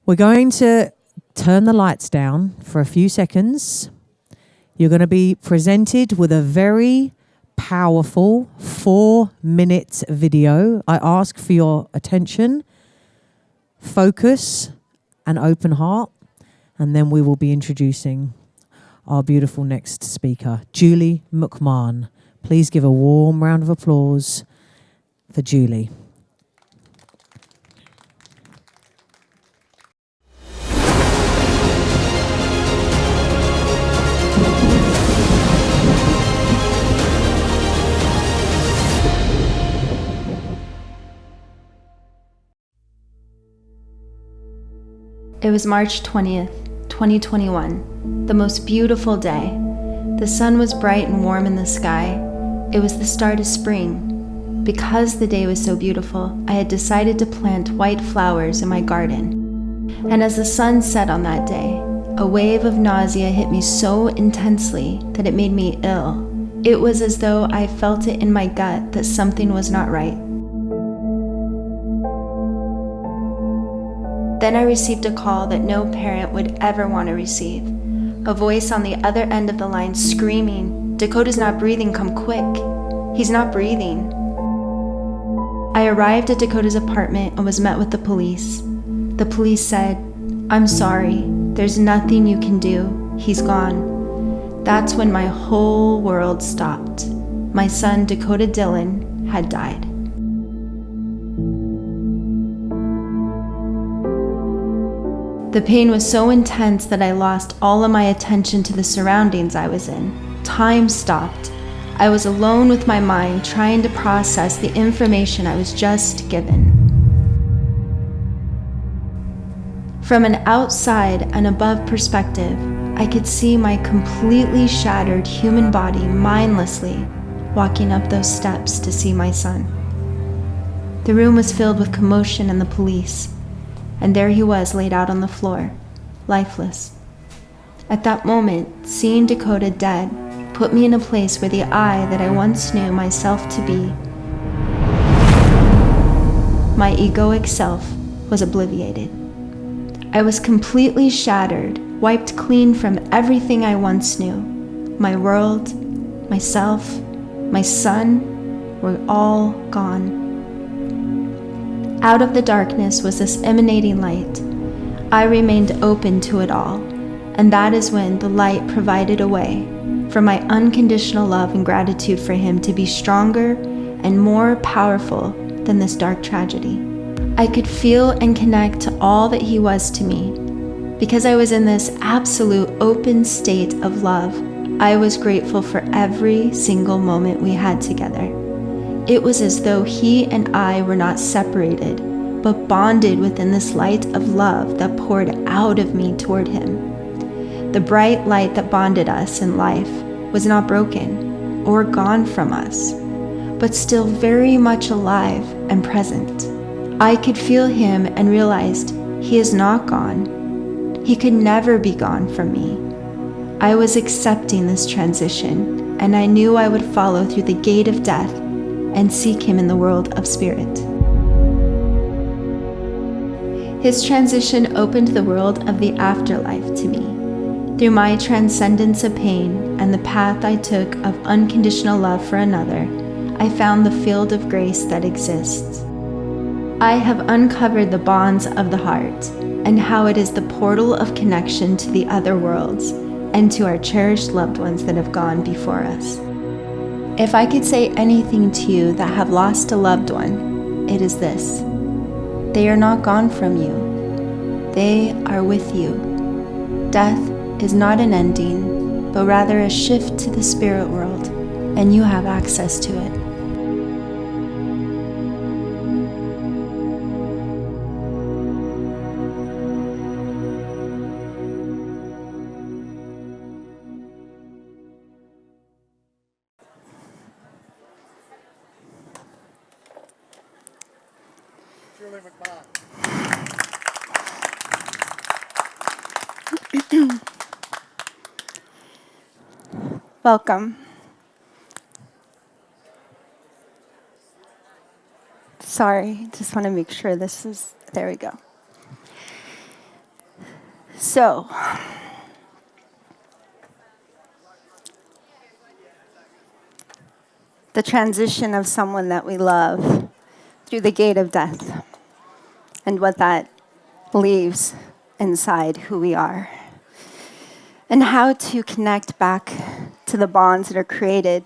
We're going to turn the lights down for a few seconds. You're going to be presented with a very powerful 4-minute video. I ask for your attention, focus, and open heart, and then we will be introducing our beautiful next speaker, Julie McMahon. Please give a warm round of applause for Julie. It was March 20th, 2021, the most beautiful day. The sun was bright and warm in the sky. It was the start of spring. Because the day was so beautiful, I had decided to plant white flowers in my garden. And as the sun set on that day, a wave of nausea hit me so intensely that it made me ill. It was as though I felt it in my gut that something was not right. Then I received a call that no parent would ever want to receive. A voice on the other end of the line screaming, "Dakota's not breathing, come quick. He's not breathing." I arrived at Dakota's apartment and was met with the police. The police said, "I'm sorry, there's nothing you can do. He's gone." That's when my whole world stopped. My son, Dakota Dillon, had died. The pain was so intense that I lost all of my attention to the surroundings I was in. Time stopped. I was alone with my mind, trying to process the information I was just given. From an outside and above perspective, I could see my completely shattered human body mindlessly walking up those steps to see my son. The room was filled with commotion and the police. And there he was laid out on the floor, lifeless. At that moment, seeing Dakota dead put me in a place where the I that I once knew myself to be, my egoic self, was obliterated. I was completely shattered, wiped clean from everything I once knew. My world, myself, my son were all gone. Out of the darkness was this emanating light. I remained open to it all, and that is when the light provided a way for my unconditional love and gratitude for him to be stronger and more powerful than this dark tragedy. I could feel and connect to all that he was to me. Because I was in this absolute open state of love, I was grateful for every single moment we had together. It was as though he and I were not separated, but bonded within this light of love that poured out of me toward him. The bright light that bonded us in life was not broken or gone from us, but still very much alive and present. I could feel him and realized he is not gone. He could never be gone from me. I was accepting this transition, and I knew I would follow through the gate of death and seek him in the world of spirit. His transition opened the world of the afterlife to me. Through my transcendence of pain and the path I took of unconditional love for another, I found the field of grace that exists. I have uncovered the bonds of the heart and how it is the portal of connection to the other worlds and to our cherished loved ones that have gone before us. If I could say anything to you that have lost a loved one, it is this: they are not gone from you. They are with you. Death is not an ending, but rather a shift to the spirit world, and you have access to it. Julie McMahon. Welcome. Sorry, just want to make sure this is, there we go. So, the transition of someone that we love through the gate of death and what that leaves inside who we are, and how to connect back to the bonds that are created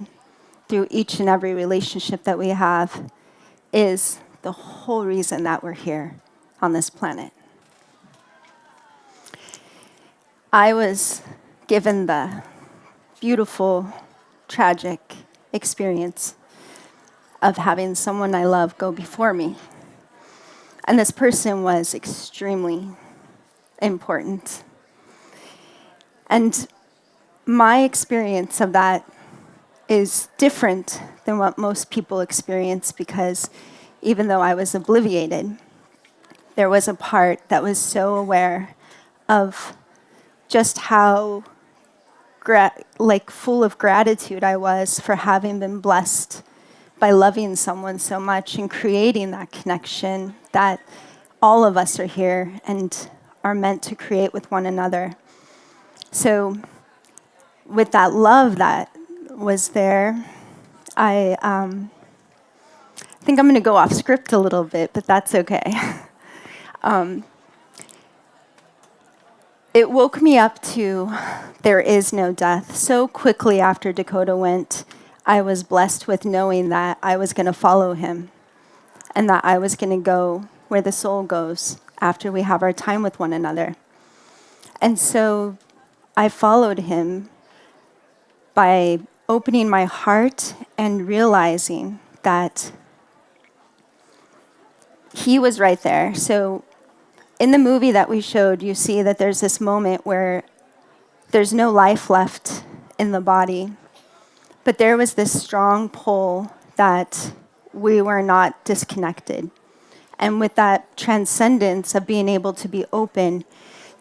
through each and every relationship that we have is the whole reason that we're here on this planet. I was given the beautiful, tragic experience of having someone I love go before me. And this person was extremely important. And my experience of that is different than what most people experience, because even though I was obliviated, there was a part that was so aware of just how full of gratitude I was for having been blessed by loving someone so much and creating that connection that all of us are here and are meant to create with one another. So with that love that was there, I think I'm going to go off script a little bit, but that's okay. It woke me up to there is no death. So quickly after Dakota went, I was blessed with knowing that I was going to follow him and that I was going to go where the soul goes after we have our time with one another. And so I followed him by opening my heart and realizing that he was right there. So in the movie that we showed, you see that there's this moment where there's no life left in the body, but there was this strong pull that we were not disconnected. And with that transcendence of being able to be open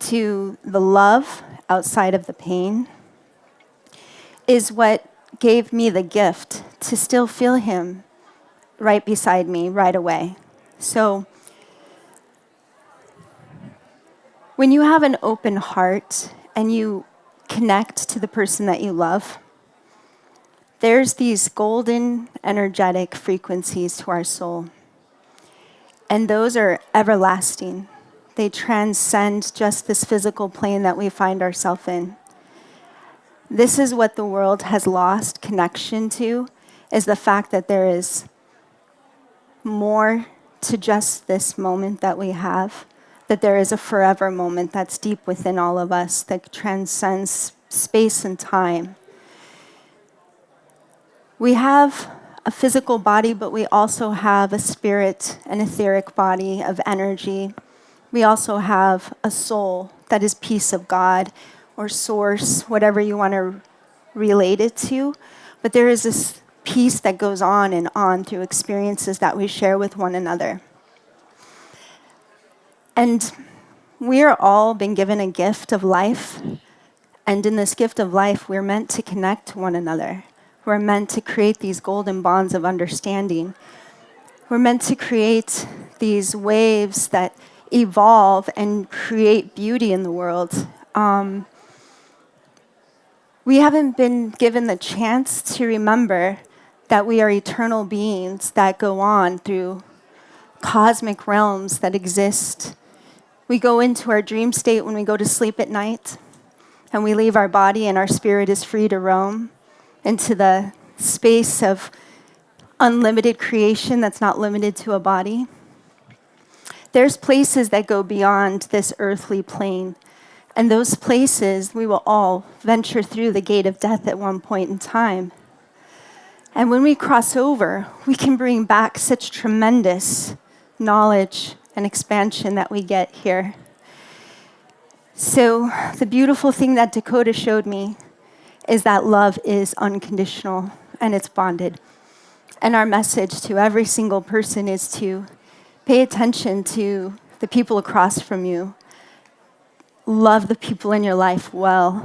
to the love outside of the pain is what gave me the gift to still feel him right beside me right away. So when you have an open heart and you connect to the person that you love, there's these golden energetic frequencies to our soul. And those are everlasting. They transcend just this physical plane that we find ourselves in. This is what the world has lost connection to, is the fact that there is more to just this moment that we have, that there is a forever moment that's deep within all of us that transcends space and time. We have a physical body, but we also have a spirit, an etheric body of energy. We also have a soul that is piece of God or source, whatever you want to relate it to. But there is this piece that goes on and on through experiences that we share with one another. And we are all been given a gift of life. And in this gift of life, we're meant to connect to one another. We're meant to create these golden bonds of understanding. We're meant to create these waves that evolve and create beauty in the world. We haven't been given the chance to remember that we are eternal beings that go on through cosmic realms that exist. We go into our dream state when we go to sleep at night, and we leave our body and our spirit is free to roam into the space of unlimited creation that's not limited to a body. There's places that go beyond this earthly plane. And those places, we will all venture through the gate of death at one point in time. And when we cross over, we can bring back such tremendous knowledge and expansion that we get here. So the beautiful thing that Dakota showed me is that love is unconditional and it's bonded. And our message to every single person is to pay attention to the people across from you. Love the people in your life well.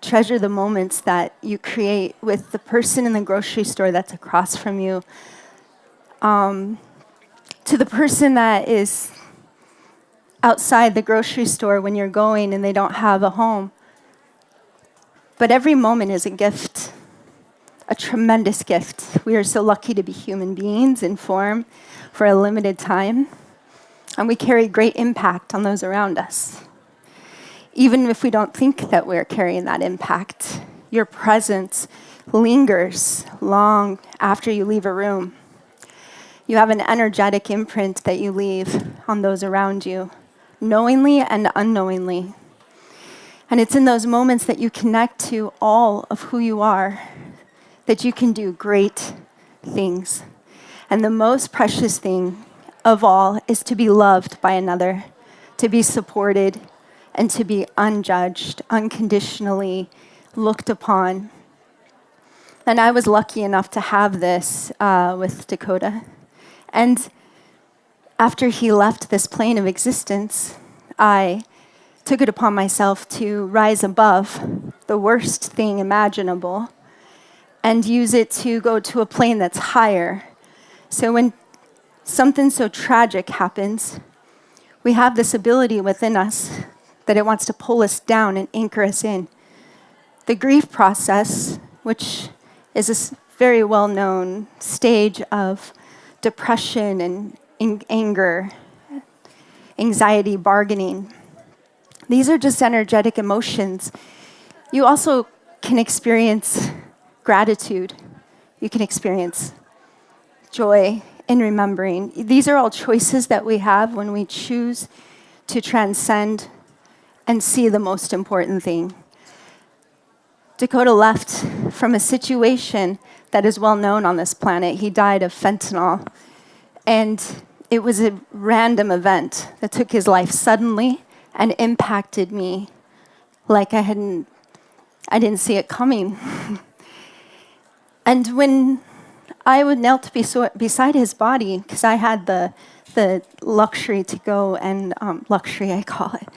Treasure the moments that you create with the person in the grocery store that's across from you. To the person that is outside the grocery store when you're going and they don't have a home. But every moment is a gift, a tremendous gift. We are so lucky to be human beings in form for a limited time, and we carry great impact on those around us. Even if we don't think that we're carrying that impact, your presence lingers long after you leave a room. You have an energetic imprint that you leave on those around you, knowingly and unknowingly. And it's in those moments that you connect to all of who you are, that you can do great things. And the most precious thing of all is to be loved by another, to be supported, and to be unjudged, unconditionally looked upon. And I was lucky enough to have this with Dakota. And after he left this plane of existence, I took it upon myself to rise above the worst thing imaginable and use it to go to a plane that's higher. So when something so tragic happens, we have this ability within us that it wants to pull us down and anchor us in. The grief process, which is a very well-known stage of depression and anger, anxiety, bargaining. These are just energetic emotions. You also can experience gratitude. You can experience joy in remembering. These are all choices that we have when we choose to transcend and see the most important thing. Dakota left from a situation that is well known on this planet. He died of fentanyl. And it was a random event that took his life suddenly and impacted me like I didn't see it coming. And when I would knelt beside his body, because I had the luxury to go and, luxury I call it.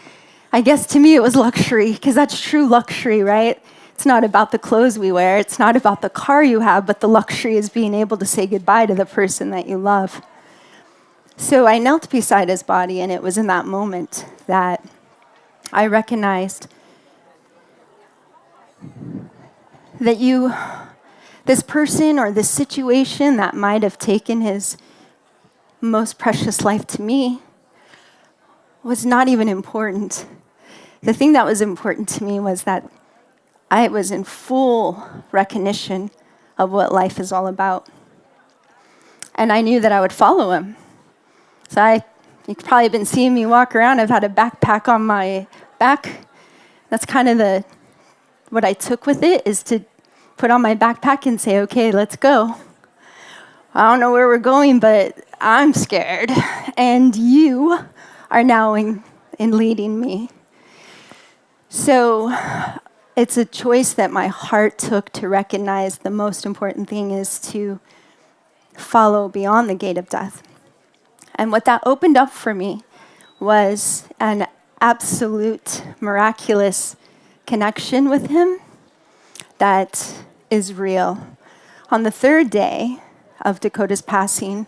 I guess to me it was luxury, because that's true luxury, right? It's not about the clothes we wear, it's not about the car you have, but the luxury is being able to say goodbye to the person that you love. So I knelt beside his body, and it was in that moment that I recognized that this person or this situation that might have taken his most precious life to me was not even important. The thing that was important to me was that I was in full recognition of what life is all about. And I knew that I would follow him. So you've probably been seeing me walk around. I've had a backpack on my back. That's kind of what I took with it, is to put on my backpack and say, okay, let's go. I don't know where we're going, but I'm scared. And you are now in leading me. So it's a choice that my heart took to recognize the most important thing is to follow beyond the gate of death. And what that opened up for me was an absolute miraculous connection with him that is real. On the third day of Dakota's passing,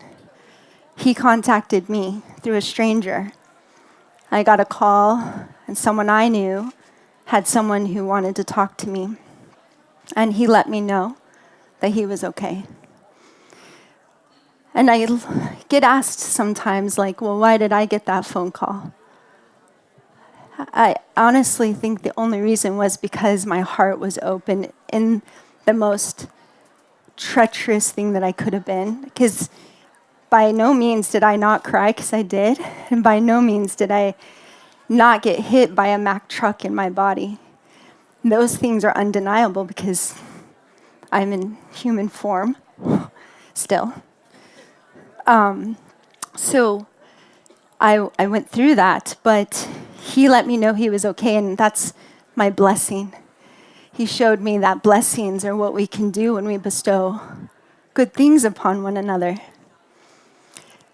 he contacted me through a stranger. I got a call, and someone I knew had someone who wanted to talk to me. And he let me know that he was okay. And I get asked sometimes, like, well, why did I get that phone call? I honestly think the only reason was because my heart was open in the most treacherous thing that I could have been. Because by no means did I not cry, because I did. And by no means did I not get hit by a Mack truck in my body. Those things are undeniable because I'm in human form still. So I went through that, but he let me know he was okay, and that's my blessing. He showed me that blessings are what we can do when we bestow good things upon one another.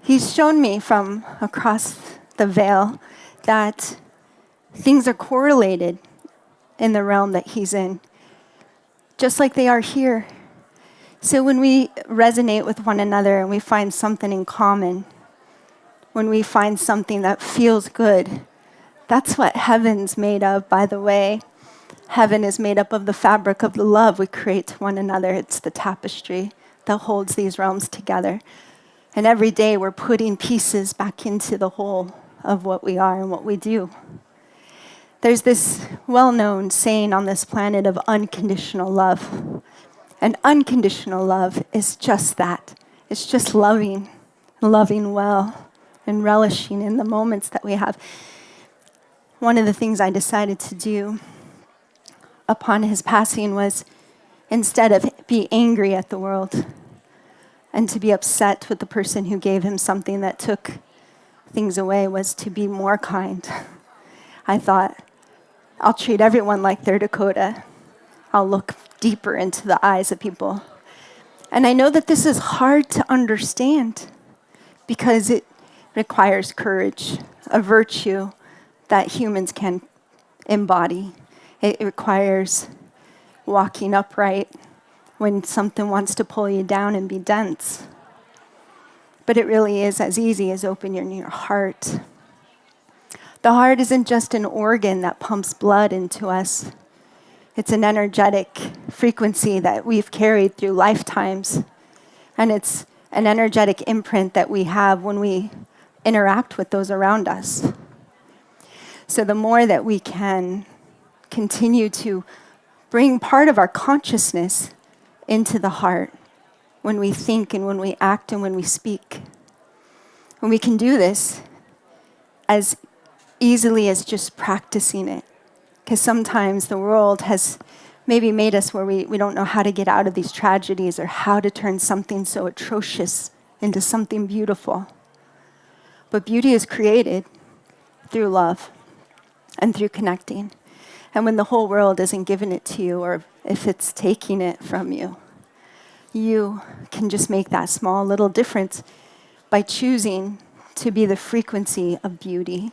He's shown me from across the veil that things are correlated in the realm that he's in, just like they are here. So when we resonate with one another and we find something in common, when we find something that feels good. That's what heaven's made of, by the way. Heaven is made up of the fabric of the love we create to one another. It's the tapestry that holds these realms together. And every day we're putting pieces back into the whole of what we are and what we do. There's this well-known saying on this planet of unconditional love. And unconditional love is just that. It's just loving well, and relishing in the moments that we have. One of the things I decided to do upon his passing was, instead of be angry at the world and to be upset with the person who gave him something that took things away, was to be more kind. I thought, I'll treat everyone like they're Dakota. I'll look deeper into the eyes of people. And I know that this is hard to understand because it requires courage, a virtue that humans can embody. It requires walking upright when something wants to pull you down and be dense. But it really is as easy as opening your heart. The heart isn't just an organ that pumps blood into us. It's an energetic frequency that we've carried through lifetimes. And it's an energetic imprint that we have when we interact with those around us. So the more that we can continue to bring part of our consciousness into the heart when we think and when we act and when we speak. And we can do this as easily as just practicing it. Because sometimes the world has maybe made us where we don't know how to get out of these tragedies or how to turn something so atrocious into something beautiful. But beauty is created through love and through connecting. And when the whole world isn't giving it to you, or if it's taking it from you, you can just make that small little difference by choosing to be the frequency of beauty,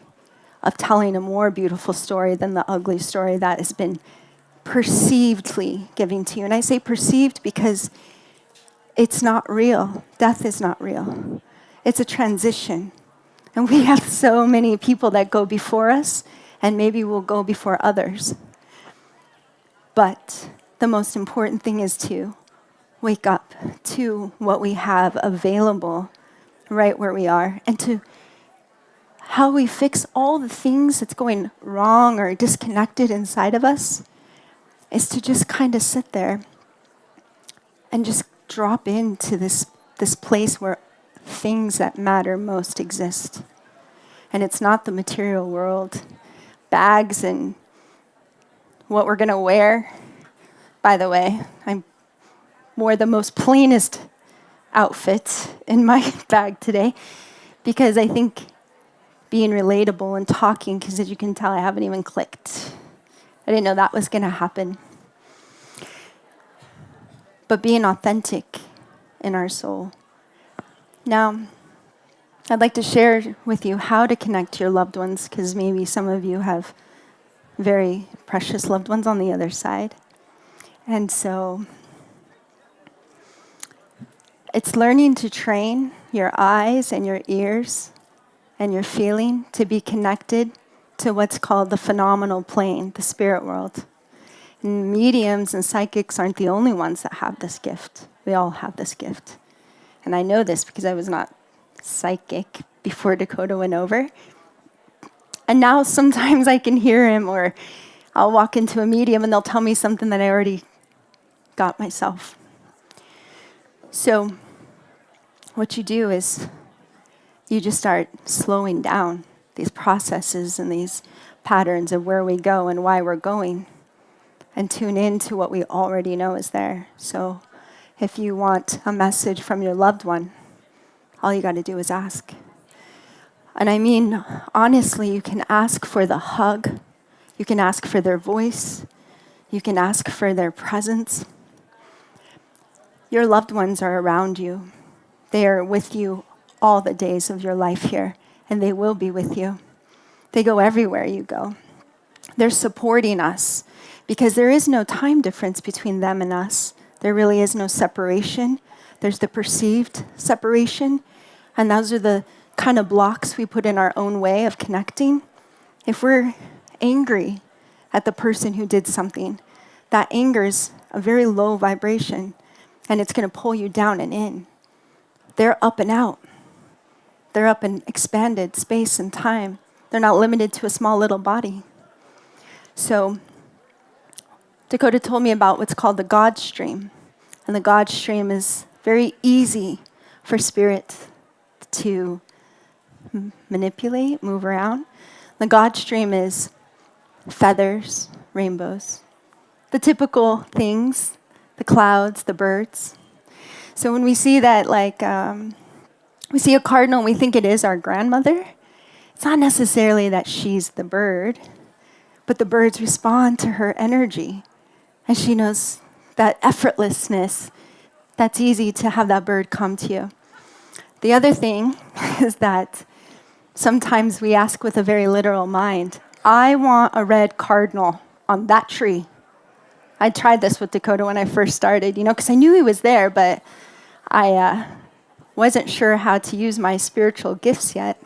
of telling a more beautiful story than the ugly story that has been perceivedly given to you. And I say perceived because it's not real. Death is not real. It's a transition. And we have so many people that go before us, and maybe we'll go before others. But the most important thing is to wake up to what we have available right where we are, and to how we fix all the things that's going wrong or disconnected inside of us is to just kind of sit there and just drop into this place where things that matter most exist. And it's not the material world, bags and what we're going to wear. By the way, I wore the most plainest outfit in my bag today because I think being relatable and talking, because as you can tell, I haven't even clicked. I didn't know that was going to happen. But being authentic in our soul. Now, I'd like to share with you how to connect to your loved ones, because maybe some of you have very precious loved ones on the other side. And so it's learning to train your eyes and your ears and your feeling to be connected to what's called the phenomenal plane, the spirit world. And mediums and psychics aren't the only ones that have this gift. We all have this gift. And I know this because I was not psychic before Dakota went over. And now sometimes I can hear him, or I'll walk into a medium and they'll tell me something that I already got myself. So what you do is you just start slowing down these processes and these patterns of where we go and why we're going, and tune into what we already know is there. So if you want a message from your loved one, all you got to do is ask. And I mean, honestly, you can ask for the hug. You can ask for their voice. You can ask for their presence. Your loved ones are around you. They are with you all the days of your life here, and they will be with you. They go everywhere you go. They're supporting us because there is no time difference between them and us. There really is no separation. There's the perceived separation, and those are the kind of blocks we put in our own way of connecting. If we're angry at the person who did something, that anger is a very low vibration, and it's going to pull you down and in. They're up and out. They're up in expanded space and time. They're not limited to a small little body. So Dakota told me about what's called the God stream. And the God stream is very easy for spirit to manipulate, move around. The God stream is feathers, rainbows, the typical things, the clouds, the birds. So when we see that, we see a cardinal and we think it is our grandmother, it's not necessarily that she's the bird, but the birds respond to her energy. And she knows that effortlessness, that's easy to have that bird come to you. The other thing is that sometimes we ask with a very literal mind, I want a red cardinal on that tree. I tried this with Dakota when I first started, because I knew he was there, but I wasn't sure how to use my spiritual gifts yet.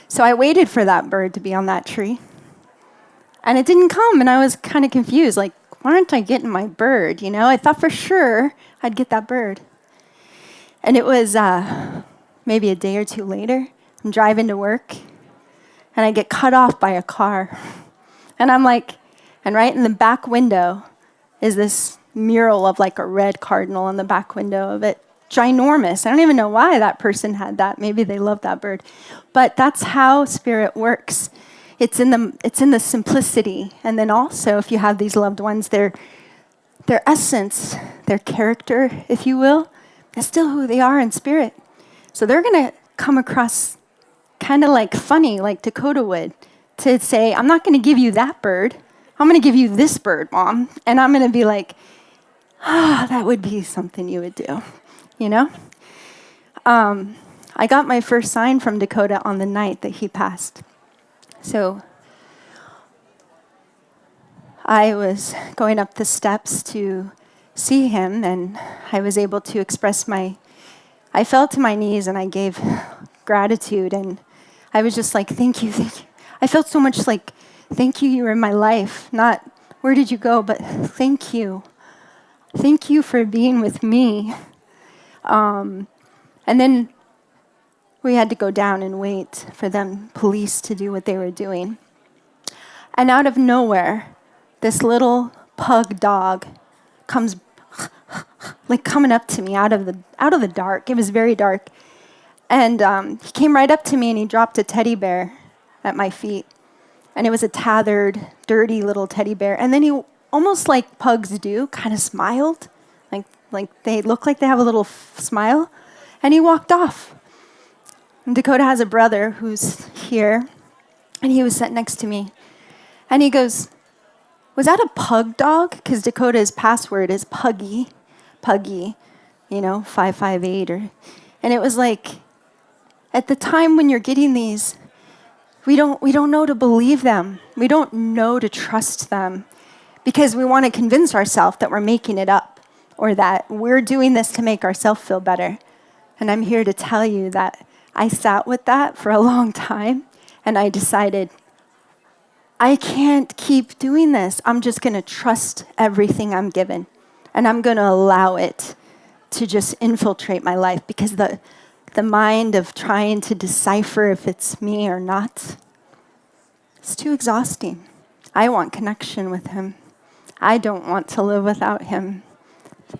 So I waited for that bird to be on that tree. And it didn't come, and I was kind of confused, like, why aren't I getting my bird? I thought for sure I'd get that bird. And it was maybe a day or two later. I'm driving to work, and I get cut off by a car. And I'm like, and right in the back window is this mural of like a red cardinal in the back window of it. Ginormous. I don't even know why that person had that. Maybe they loved that bird. But that's how spirit works. It's in the simplicity. And then also, if you have these loved ones, their essence, their character, if you will, is still who they are in spirit. So they're going to come across kind of like funny, like Dakota would, to say, I'm not going to give you that bird. I'm going to give you this bird, Mom. And I'm going to be like, that would be something you would do, I got my first sign from Dakota on the night that he passed. So I was going up the steps to see him, and I was able to express I fell to my knees and I gave gratitude, and I was just like, thank you, thank you. I felt so much like, thank you, you were in my life. Not, where did you go, but thank you. Thank you for being with me. And then we had to go down and wait for police to do what they were doing. And out of nowhere, this little pug dog comes like coming up to me out of the dark. It was very dark. And he came right up to me and he dropped a teddy bear at my feet. And it was a tethered, dirty little teddy bear. And then he, almost like pugs do, kind of smiled. Like they look like they have a little smile. And he walked off. And Dakota has a brother who's here. And he was sitting next to me. And he goes, was that a pug dog? Because Dakota's password is Puggy, 558. And it was like, at the time when you're getting these, we don't know to believe them. We don't know to trust them because we want to convince ourselves that we're making it up or that we're doing this to make ourselves feel better. And I'm here to tell you that I sat with that for a long time and I decided, I can't keep doing this. I'm just going to trust everything I'm given. And I'm going to allow it to just infiltrate my life because the mind of trying to decipher if it's me or not, it's too exhausting. I want connection with him. I don't want to live without him.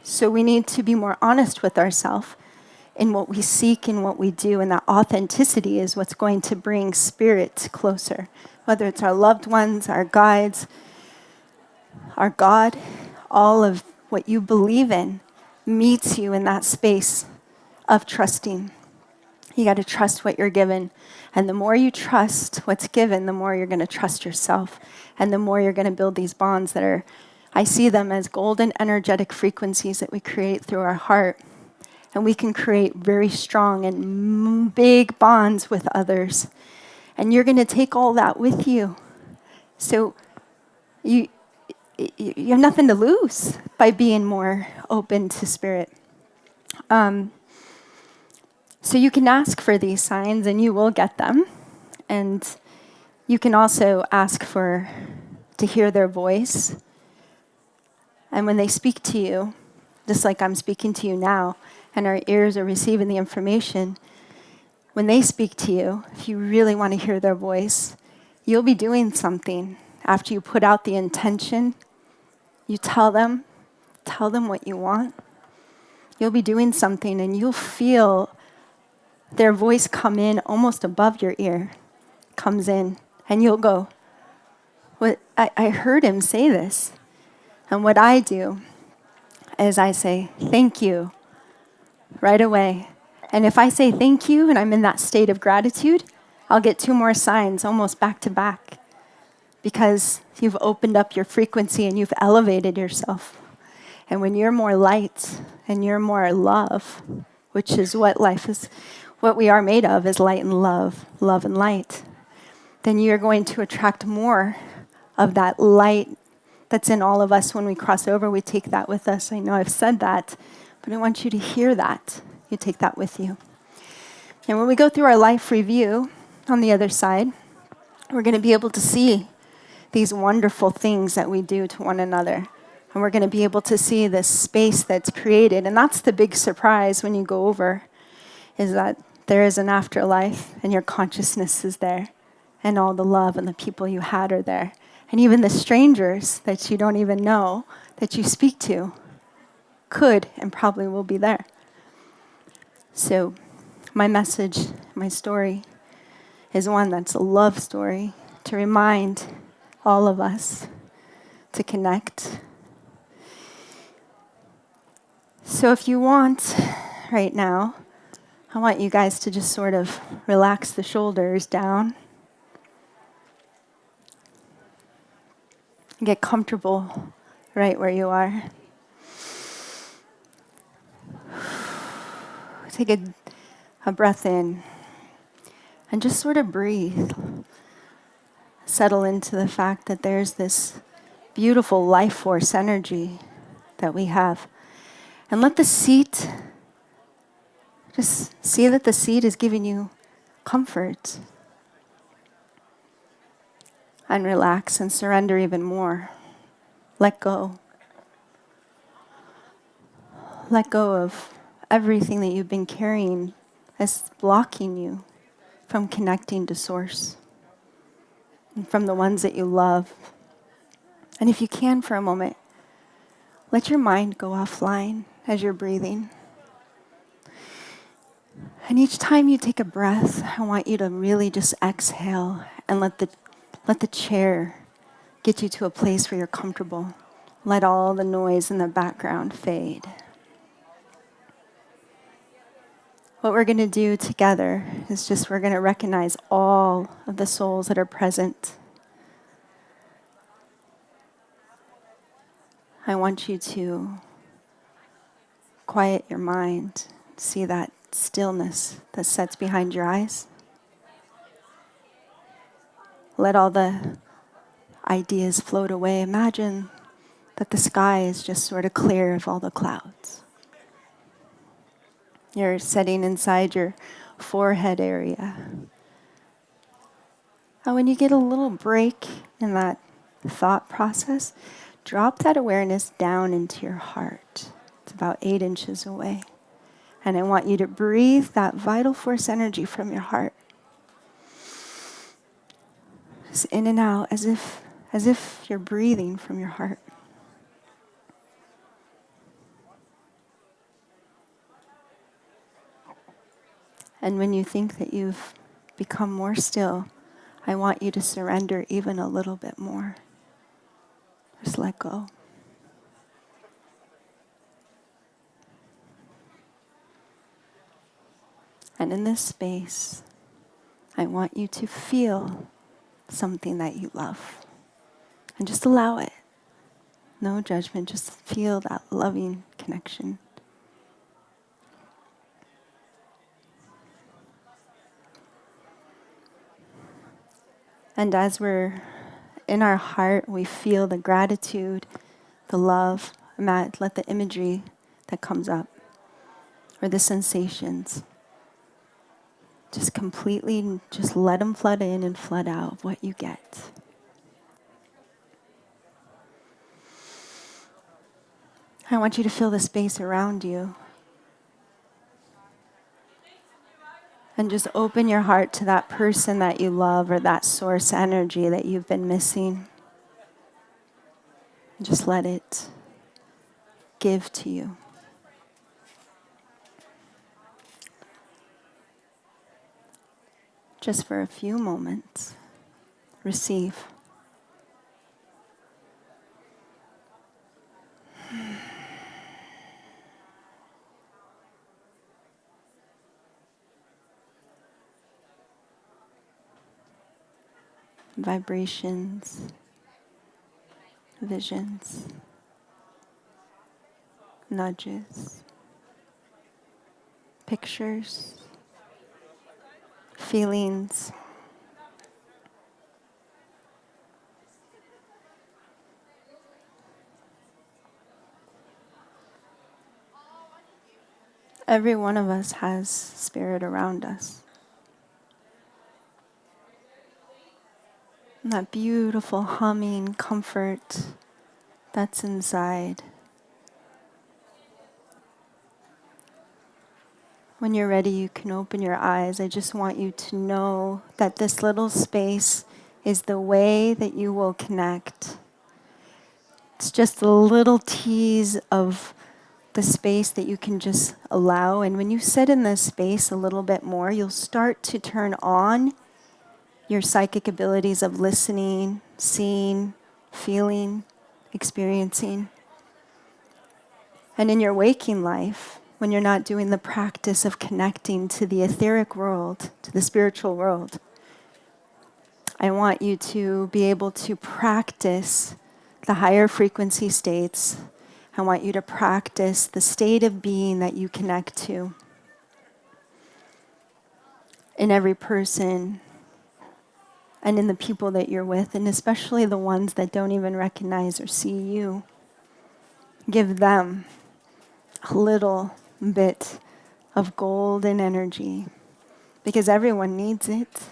So we need to be more honest with ourselves in what we seek and what we do. And that authenticity is what's going to bring spirit closer. Whether it's our loved ones, our guides, our God, all of what you believe in meets you in that space of trusting. You got to trust what you're given. And the more you trust what's given, the more you're going to trust yourself. And the more you're going to build these bonds that are, I see them as golden energetic frequencies that we create through our heart. And we can create very strong and big bonds with others. And you're going to take all that with you. So you have nothing to lose by being more open to spirit. So you can ask for these signs and you will get them. And you can also ask to hear their voice. And when they speak to you, just like I'm speaking to you now, and our ears are receiving the information, when they speak to you, if you really want to hear their voice, you'll be doing something. After you put out the intention, you tell them what you want. You'll be doing something and you'll feel their voice come in almost above your ear, comes in, and you'll go, I heard him say this. And what I do is I say, thank you, right away. And if I say thank you and I'm in that state of gratitude, I'll get 2 more signs almost back to back because you've opened up your frequency and you've elevated yourself. And when you're more light and you're more love, which is what life is, what we are made of is light and love, love and light, then you're going to attract more of that light that's in all of us. When we cross over, we take that with us. I know I've said that, but I want you to hear that. You take that with you. And when we go through our life review on the other side, we're going to be able to see these wonderful things that we do to one another. And we're going to be able to see this space that's created. And that's the big surprise when you go over, is that there is an afterlife and your consciousness is there. And all the love and the people you had are there. And even the strangers that you don't even know that you speak to could and probably will be there. So my message, my story, is one that's a love story to remind all of us to connect. So if you want, right now, I want you guys to just sort of relax the shoulders down. Get comfortable right where you are. Take a breath in and just sort of breathe. Settle into the fact that there's this beautiful life force energy that we have. And let the seat, just see that the seat is giving you comfort. And relax and surrender even more. Let go. Let go of everything that you've been carrying as blocking you from connecting to Source and from the ones that you love. And if you can for a moment, let your mind go offline as you're breathing. And each time you take a breath, I want you to really just exhale and let the chair get you to a place where you're comfortable. Let all the noise in the background fade. What we're going to do together is we're going to recognize all of the souls that are present. I want you to quiet your mind, see that stillness that sets behind your eyes. Let all the ideas float away. Imagine that the sky is just sort of clear of all the clouds. You're sitting inside your forehead area. And when you get a little break in that thought process, drop that awareness down into your heart. It's about 8 inches away. And I want you to breathe that vital force energy from your heart. Just in and out, as if you're breathing from your heart. And when you think that you've become more still, I want you to surrender even a little bit more. Just let go. And in this space, I want you to feel something that you love. And just allow it. No judgment, just feel that loving connection. And as we're in our heart, we feel the gratitude, the love. Let the imagery that comes up, or the sensations. Just completely, just let them flood in and flood out of what you get. I want you to feel the space around you. And just open your heart to that person that you love or that source energy that you've been missing. And just let it give to you. Just for a few moments, receive. Vibrations, visions, nudges, pictures, feelings. Every one of us has spirit around us. And that beautiful humming comfort that's inside. When you're ready, you can open your eyes. I just want you to know that this little space is the way that you will connect. It's just a little tease of the space that you can just allow. And when you sit in this space a little bit more, you'll start to turn on your psychic abilities of listening, seeing, feeling, experiencing. And in your waking life, when you're not doing the practice of connecting to the etheric world, to the spiritual world, I want you to be able to practice the higher frequency states. I want you to practice the state of being that you connect to in every person and in the people that you're with, and especially the ones that don't even recognize or see you. Give them a little bit of golden energy because everyone needs it.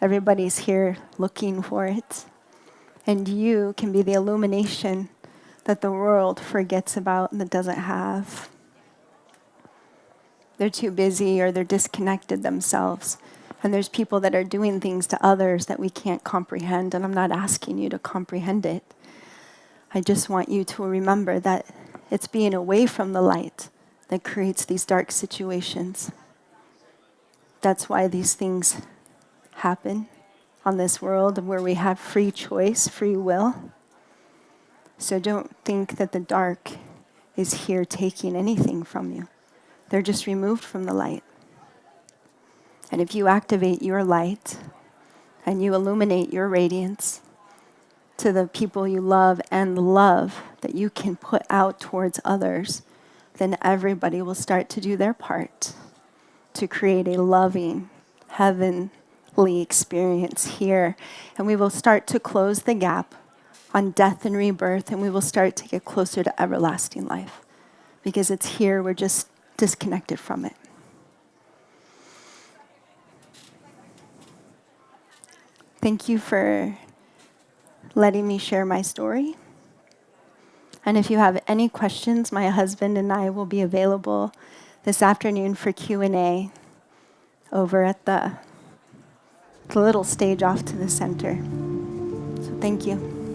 Everybody's here looking for it. And you can be the illumination that the world forgets about and that doesn't have. They're too busy or they're disconnected themselves. And there's people that are doing things to others that we can't comprehend. And I'm not asking you to comprehend it. I just want you to remember that it's being away from the light that creates these dark situations. That's why these things happen on this world where we have free choice, free will. So don't think that the dark is here taking anything from you. They're just removed from the light. And if you activate your light and you illuminate your radiance to the people you love and the love that you can put out towards others, then everybody will start to do their part to create a loving, heavenly experience here. And we will start to close the gap on death and rebirth, and we will start to get closer to everlasting life. Because it's here, we're just disconnected from it. Thank you for letting me share my story. And if you have any questions, my husband and I will be available this afternoon for Q&A over at the little stage off to the center. So thank you.